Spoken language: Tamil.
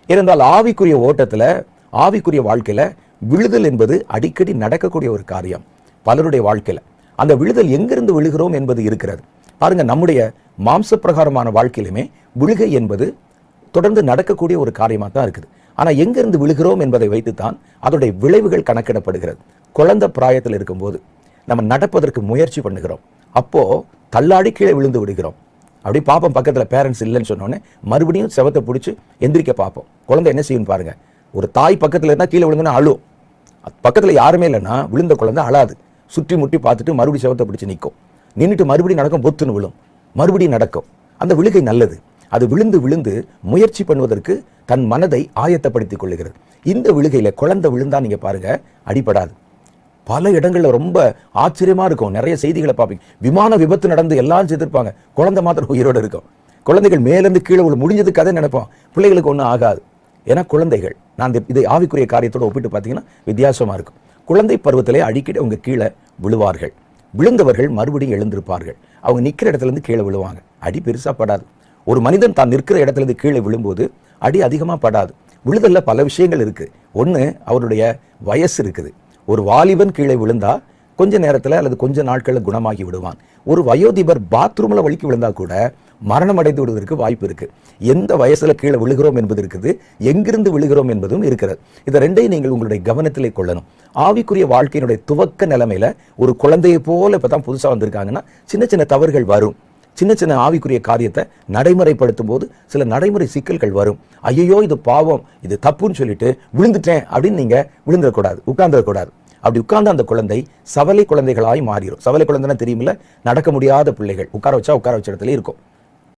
இருந்தால் ஆவிக்குரிய ஓட்டத்துல, ஆவிக்குரிய வாழ்க்கையில விழுதல் என்பது அடிக்கடி நடக்கக்கூடிய ஒரு காரியம் பலருடைய வாழ்க்கையில. அந்த விழுதல் எங்கிருந்து விழுகிறோம் என்பது இருக்கிறது. பாருங்க, நம்முடைய மாம்ச பிரகாரமான வாழ்க்கையிலுமே விழுகை என்பது தொடர்ந்து நடக்கக்கூடிய ஒரு காரியமாக தான் இருக்குது. ஆனா எங்கிருந்து விழுகிறோம் என்பதை வைத்துத்தான் அதோடைய விளைவுகள் கணக்கிடப்படுகிறது. குழந்தை பிராயத்தில் இருக்கும்போது நம்ம நடப்பதற்கு முயற்சி பண்ணுகிறோம், அப்போ தள்ளாடி கீழே விழுந்து விடுகிறோம். அப்படி பார்ப்போம், பக்கத்தில் பேரண்ட்ஸ் இல்லைன்னு சொன்னோன்னே மறுபடியும் செவத்தை பிடிச்சி எந்திரிக்க பார்ப்போம். குழந்தை என்ன செய்யும் பாருங்க, ஒரு தாய் பக்கத்தில் இருந்தால் கீழே விழுந்தோன்னா அழும். பக்கத்தில் யாருமே இல்லைன்னா விழுந்த குழந்தை அழாது, சுற்றி முட்டி பார்த்துட்டு மறுபடியும் செவத்தை பிடிச்சி நிற்கும். நின்றுட்டு மறுபடியும் நடக்கும், பொத்துன்னு விழும், மறுபடியும் நடக்கும். அந்த விழுகை நல்லது. அது விழுந்து விழுந்து முயற்சி பண்ணுவதற்கு தன் மனதை ஆயத்தப்படுத்திக் கொள்ளுகிறது. இந்த விழுகையில குழந்தை விழுந்தா நீங்க பாருங்க அடிபடாது. பல இடங்கள்ல ரொம்ப ஆச்சரியமா இருக்கும். நிறைய செய்திகளை பார்ப்பீங்க, விமான விபத்து நடந்து எல்லாரும் செத்துருப்பாங்க, குழந்தை மாத்திரம் உயிரோடு இருக்கும். குழந்தைகள் மேலேருந்து கீழே விழு முடிஞ்சதுக்கு அதை நினைப்போம், பிள்ளைகளுக்கு ஒன்றும் ஆகாது. ஏன்னா குழந்தைகள், நான் இதை ஆவிக்குரிய காரியத்தோடு ஒப்பிட்டு பார்த்தீங்கன்னா வித்தியாசமா இருக்கும். குழந்தை பருவத்திலே அடிக்கடி அவங்க கீழே விழுவார்கள். விழுந்தவர்கள் மறுபடியும் எழுந்திருப்பார்கள். அவங்க நிற்கிற இடத்துல இருந்து கீழே விழுவாங்க. அடி பெருசா படாது. ஒரு மனிதன் தான் நிற்கிற இடத்துல இருந்து கீழே விழும்போது அடி அதிகமாக படாது. விழுதல்ல பல விஷயங்கள் இருக்கு. ஒன்று, அவருடைய வயசு இருக்குது. ஒரு வாலிபன் கீழே விழுந்தா கொஞ்ச நேரத்தில் அல்லது கொஞ்ச நாட்களில் குணமாகி விடுவான். ஒரு வயோதிபர் பாத்ரூம்ல வலிக்கு விழுந்தா கூட மரணம் அடைந்து விடுவதற்கு வாய்ப்பு இருக்கு. எந்த வயசுல கீழே விழுகிறோம் என்பது இருக்குது, எங்கிருந்து விழுகிறோம் என்பதும் இருக்கிறது. இதை ரெண்டையும் நீங்கள் உங்களுடைய கவனத்திலே கொள்ளணும். ஆவிக்குரிய வாழ்க்கையினுடைய துவக்க நிலைமையில ஒரு குழந்தையை போல இப்பதான் புதுசா வந்திருக்காங்கன்னா சின்ன சின்ன தவறுகள் வரும். சின்ன சின்ன ஆவிக்குரிய காரியத்தை நடைமுறைப்படுத்தும் போது சில நடைமுறை சிக்கல்கள் வரும். ஐயோ இது பாவம், இது தப்புன்னு சொல்லிட்டு விழுந்துட்டேன் அப்படின்னு நீங்க விழுந்துடக்கூடாது, உட்கார்ந்துடக்கூடாது. அப்படி உட்கார்ந்து அந்த குழந்தை சவலை குழந்தைகளாய் மாறிடும். சவலை குழந்தைன்னா தெரியுமில்ல, நடக்க முடியாத பிள்ளைகள், உட்கார வச்ச இடத்துல இருக்கும்.